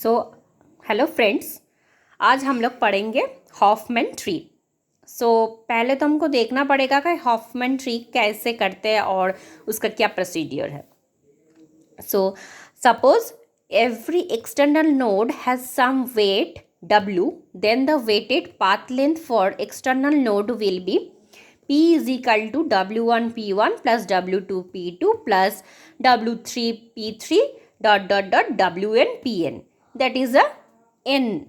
So hello friends, आज हम लोग पढ़ेंगे हॉफमैन ट्री। पहले तो हमको देखना पड़ेगा कि हॉफमैन ट्री कैसे करते हैं और उसका क्या प्रोसीडियर है। Suppose every external node has some weight w, then the weighted path length for external node will be p is equal to w1 p1 plus w2 p2 plus w3 p3 dot wn pn. That is a n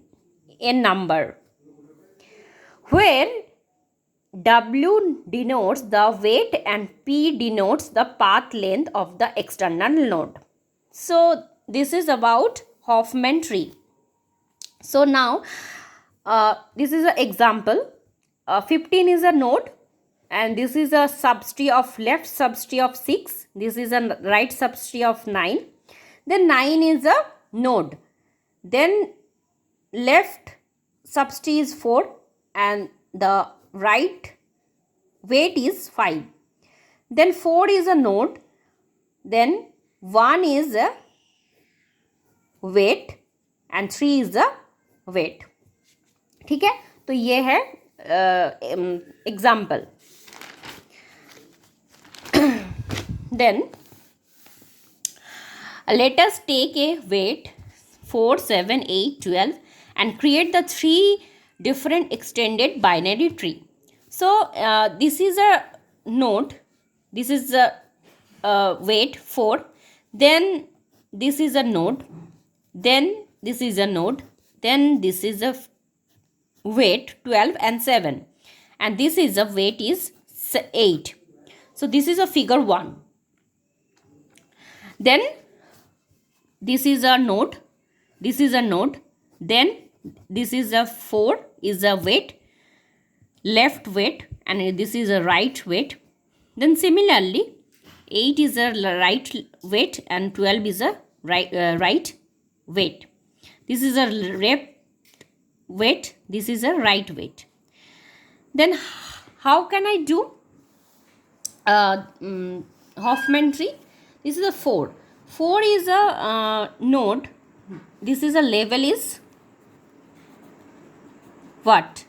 number where w denotes the weight and p denotes the path length of the external node. So this is about Hofmann tree. So now this is an example. 15 is a node and this is a subtree of left subtree of 6. This is a right subtree of 9. Then 9 is a node. Then left subtree is 4 and the right weight is 5. Then 4 is a node. Then 1 is a weight and 3 is a weight. ठीक है, तो ये है example. Then let us take a weight 4, 7, 8, 12 and create the 3 different extended binary tree. So this is a node, this is a weight 4, then this is a node, then this is a node, then this is a weight 12 and 7, and this is a weight is 8. So this is a figure 1. Then this is a node, this is a node, then this is a 4 is a weight, left weight, and this is a right weight. Then similarly 8 is a right weight and 12 is a right weight. This is a left weight, this is a right weight. Then how can I do Hofmann tree? This is a 4. 4 is a node. This is a level is what?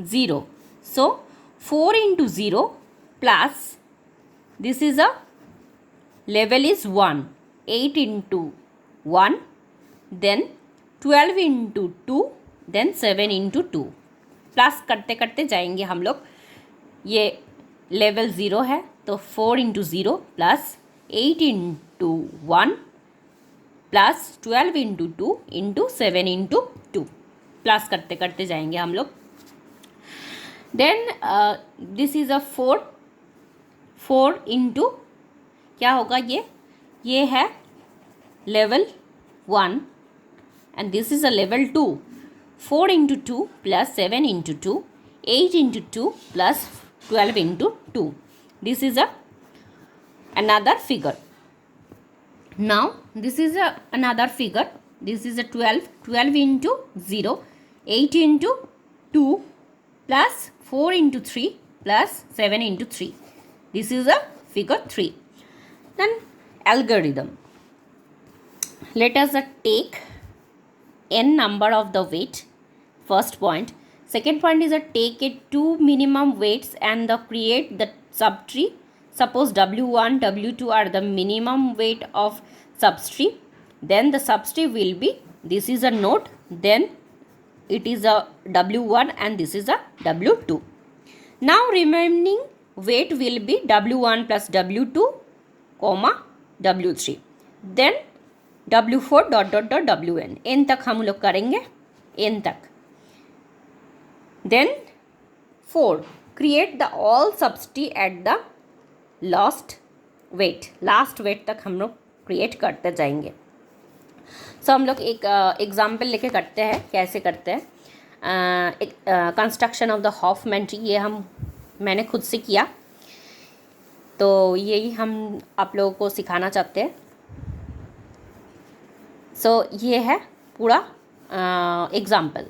0. So 4 into 0 plus this is a level is 1. 8 into 1, then 12 into 2, then 7 into 2. Plus करते करते जाएंगे हम लोग. ये level 0 है तो 4 into 0 plus 8 into 1 plus 12 into 2 into 7 into 2. Plus करते करते जाएंगे हम लोग. Then this is a 4 into क्या होगा, ये है level 1 and this is a level 2. 4 into 2 plus 7 into 2, 8 into 2 plus 12 into 2. This is another figure. Now this is another figure. This is a 12 into 0, 8 into 2 plus 4 into 3 plus 7 into 3. This is a figure 3. Then algorithm. Let us take n number of the weight. First point. Second point is take a 2 minimum weights and create the subtree. Suppose w1, w2 are the minimum weight of subtree. Then the subtree will be, this is a node, then it is a w1 and this is a w2. Now remaining weight will be w1 plus w2 comma w3. Then w4 dot wn. n तक हम लोग करेंगे, n तक. Then 4. Create the all subtree at the last weight. Last weight तक हम लोग create करते जाएंगे. सो हम लोग एक एग्जाम्पल लेके करते हैं. कैसे करते हैं construction of the Huffman tree. ये मैंने खुद से किया, तो यही हम आप लोगों को सिखाना चाहते हैं. सो ये है पूरा example.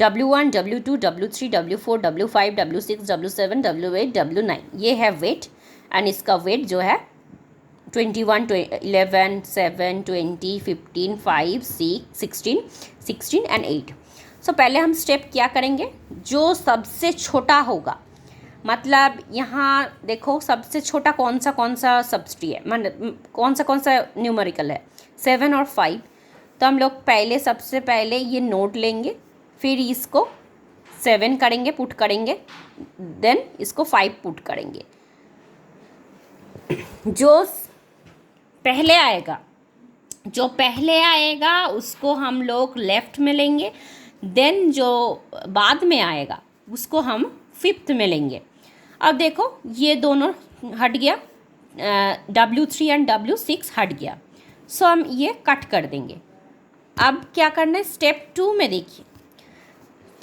w1, w2, w3, w4, w5, w6, w7, w8, w9 ये है वेट. एंड इसका वेट जो है 21, 11, 7, 20, 15, 5, 6, 16 एंड 8। सो पहले हम स्टेप क्या करेंगे, जो सबसे छोटा होगा, मतलब यहाँ देखो सबसे छोटा कौन सा सब्सिट्री है, मतलब कौन सा न्यूमेरिकल है, 7 और 5। तो हम लोग पहले सबसे पहले ये नोट लेंगे, फिर इसको 7 करेंगे, पुट करेंगे, देन इसको 5 पुट करेंगे। जो पहले आएगा उसको हम लोग लेफ्ट में लेंगे, देन जो बाद में आएगा उसको हम फिफ्थ में लेंगे। अब देखो ये दोनों हट गया, W3 एंड W6 हट गया, सो हम ये कट कर देंगे। अब क्या करना है, स्टेप 2 में देखिए,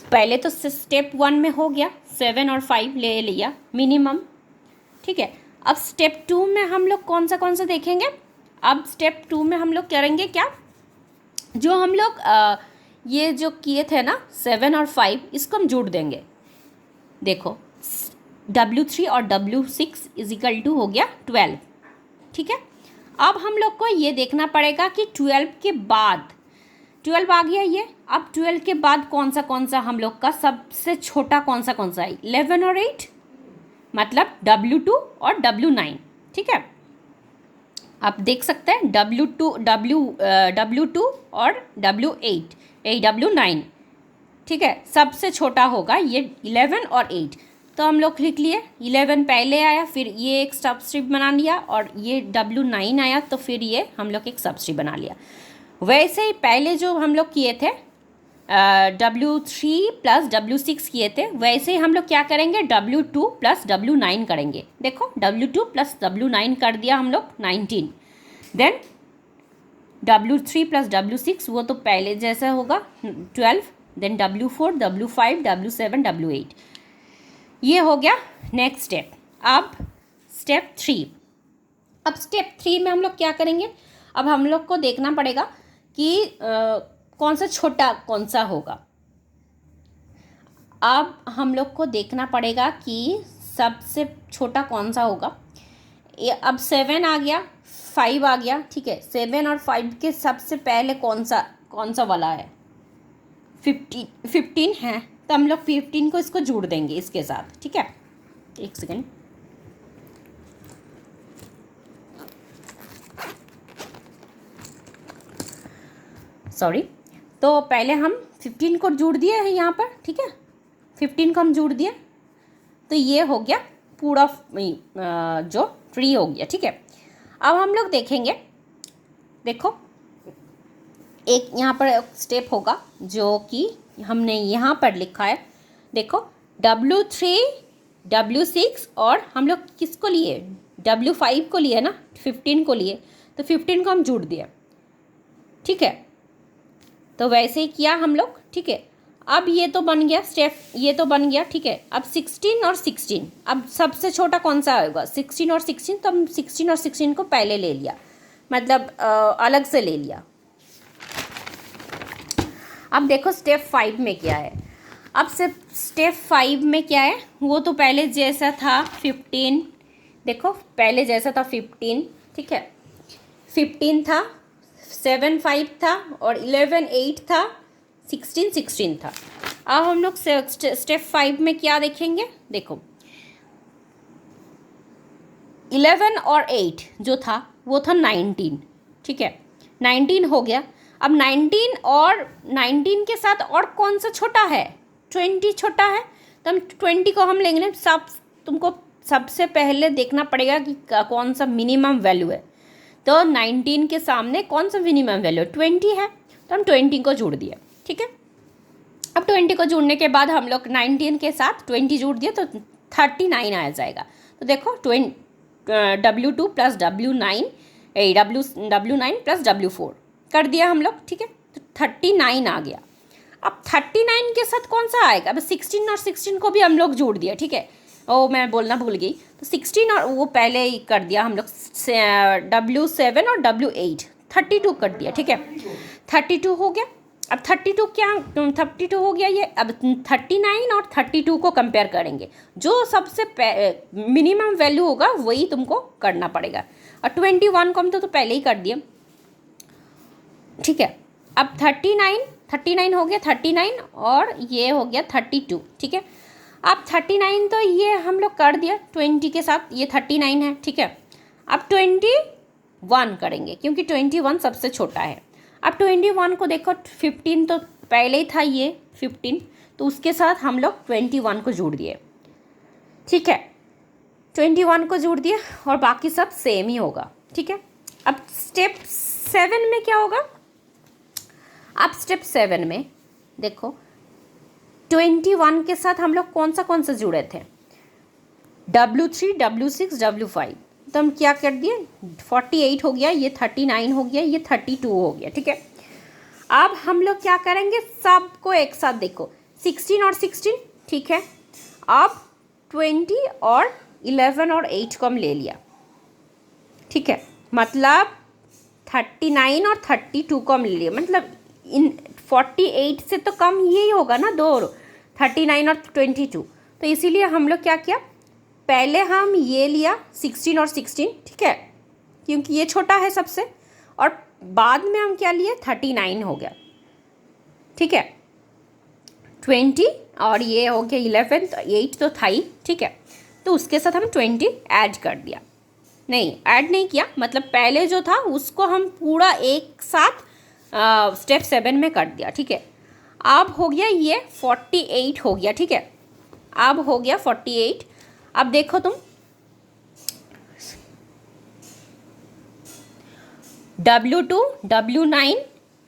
पहले तो स्टेप 1 में हो गया, 7 और 5 ले लिया मिनिमम, ठीक है। अब स्टेप 2 में हम लोग कौन सा देखेंगे, अब स्टेप 2 में हम लोग करेंगे क्या, जो हम लोग ये जो किए थे ना 7 और 5, इसको हम जोड़ देंगे। देखो W3 और W6 इजिकल टू हो गया 12, ठीक है। अब हम लोग को ये देखना पड़ेगा कि 12 के बाद, 12 आ गया ये, अब 12 के बाद कौन सा हम लोग का सबसे छोटा कौन सा है, 11 और 8, मतलब W2 और W9, ठीक है। आप देख सकते हैं W2 और W9, ठीक है। सबसे छोटा होगा ये 11 और 8, तो हम लोग लिख लिए 11 पहले आया, फिर ये एक सबस्क्रिप्ट बना लिया, और ये W9 आया तो फिर ये हम लोग एक सबस्क्रिप्ट बना लिया। वैसे ही पहले जो हम लोग किए थे W3 प्लस W6 किए थे, वैसे ही हम लोग क्या करेंगे, W2 प्लस W9 करेंगे। देखो W2 प्लस W9 कर दिया हम लोग 19, देन W3 प्लस W6 वो तो पहले जैसा होगा 12, then W4, W5, W7, W8, ये हो गया नेक्स्ट स्टेप। अब स्टेप 3, अब स्टेप 3 में हम लोग क्या करेंगे, अब हम लोग को देखना पड़ेगा कि कौन सा छोटा कौन सा होगा। अब हम लोग को देखना पड़ेगा कि सबसे छोटा कौन सा होगा। अब 7 आ गया, 5 आ गया, ठीक है। 7 और 5 के सबसे पहले कौन सा वाला है, 15 है, तो हम लोग 15 को इसको जोड़ देंगे इसके साथ, ठीक है। एक सेकेंड, सॉरी। तो पहले हम 15 को जोड़ दिए हैं यहाँ पर, ठीक है, 15 को हम जोड़ दिए, तो ये हो गया पूरा जो ट्री हो गया, ठीक है। अब हम लोग देखेंगे, देखो एक यहाँ पर स्टेप होगा जो कि हमने यहाँ पर लिखा है, देखो W3, W6 और हम लोग किसको लिए, W5 को लिए ना, 15 को लिए, तो 15 को हम जोड़ दिए, ठीक है। तो वैसे ही किया हम लोग, ठीक है। अब ये तो बन गया स्टेप, ये तो बन गया, ठीक है। अब 16 और 16, अब सबसे छोटा कौन सा होगा, 16 और 16, तो हम 16 और 16 को पहले ले लिया, मतलब अलग से ले लिया। अब देखो स्टेप 5 में क्या है, अब स्टेप 5 में क्या है, वो तो पहले जैसा था 15, देखो पहले जैसा था 15, ठीक है, 15 था, 7 5 था, और 11 8 था, 16 16 था। अब हम लोग स्टेप 5 में क्या देखेंगे, देखो 11 और 8 जो था वो था 19, ठीक है, 19 हो गया। अब 19 और 19 के साथ और कौन सा छोटा है, 20 छोटा है, तो हम 20 को हम लेंगे। तुमको सबसे पहले देखना पड़ेगा कि कौन सा मिनिमम वैल्यू है, तो 19 के सामने कौन सा मिनिमम वैल्यू 20 है, तो हम 20 को जोड़ दिया, ठीक है। अब 20 को जोड़ने के बाद हम लोग 19 के साथ 20 जोड़ दिया तो 39 आ जाएगा। तो देखो W2 plus W9 plus W4 कर दिया हम लोग, ठीक है, तो 39 आ गया। अब 39 के साथ कौन सा आएगा, अब 16 और 16 को भी हम लोग जोड़ दिया, ठीक है। मैं बोलना भूल गई, तो 16 और वो पहले ही कर दिया हम लोग, W7 और W8 32 कर दिया, ठीक है, 32 हो गया। अब 32 हो गया ये। अब 39 और 32 को कंपेयर करेंगे, जो सबसे मिनिमम वैल्यू होगा वही तुमको करना पड़ेगा। और 21 को हम तो पहले ही कर दिए, ठीक है। अब 39 हो गया, 39 और ये हो गया 32, ठीक है। अब 39 तो ये हम लोग कर दिया 20 के साथ, ये 39 है, ठीक है। अब 21 करेंगे क्योंकि 21 सबसे छोटा है। अब 21 को देखो, 15 तो पहले ही था ये 15, तो उसके साथ हम लोग 21 को जोड़ दिए, ठीक है। 21 को जोड़ दिए और बाकी सब सेम ही होगा, ठीक है। अब स्टेप 7 में क्या होगा? अब स्टेप 7 में देखो 21 के साथ हम लोग कौन सा जुड़े थे? W3, W6, W5, तो हम क्या कर दिए, 48 हो गया, ये 39 हो गया, ये 32 हो गया, ठीक है। अब हम लोग क्या करेंगे, सबको एक साथ देखो, 16 और 16, ठीक है। अब 20 और 11 और 8 को हम ले लिया, ठीक है। मतलब 39 और 32 को हम ले लिया, मतलब इन 48 से तो कम यही होगा ना, 2, 39 और 22, तो इसीलिए हम लोग क्या किया, पहले हम ये लिया 16 और 16, ठीक है, क्योंकि ये छोटा है सबसे, और बाद में हम क्या लिए, 39 हो गया, ठीक है। 20 और ये हो गया 11, तो 8 तो था ही, ठीक है, तो उसके साथ हम 20 ऐड कर दिया, नहीं ऐड नहीं किया, मतलब पहले जो था उसको हम पूरा एक साथ स्टेप 7 में कर दिया, ठीक है। अब हो गया ये 48 हो गया, ठीक है। अब हो गया 48। अब देखो तुम, W2, W9,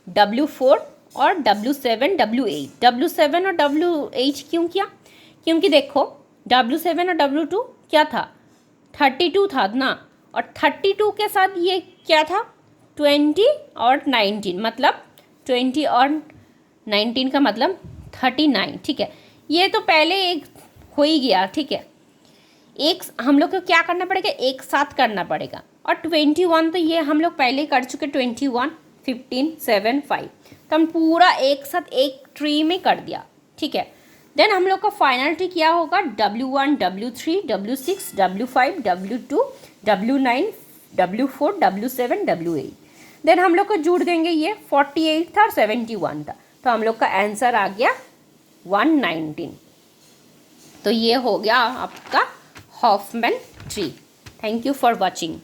W4 और W7, W8, W7 और W8 क्यों किया? क्योंकि देखो W7 और W2 क्या था, 32 था ना, और 32 के साथ ये क्या था, 20 और 19, मतलब 20 और 19 का मतलब 39, ठीक है। ये तो पहले एक हो ही गया, ठीक है। एक हम लोग को क्या करना पड़ेगा, एक साथ करना पड़ेगा, और 21 तो ये हम लोग पहले कर चुके, 21, 15, 7, 5, तो हम पूरा एक साथ एक ट्री में कर दिया, ठीक है। देन हम लोग का फाइनल ट्री क्या होगा, W1, W3, W6, W5, W2, W9, W4, W7, W8। Then हम लोग को जोड़ देंगे, ये 48 था और 71 था, तो हम लोग का आंसर आ गया 119। तो ये हो गया आपका Huffman tree. Thank you for watching.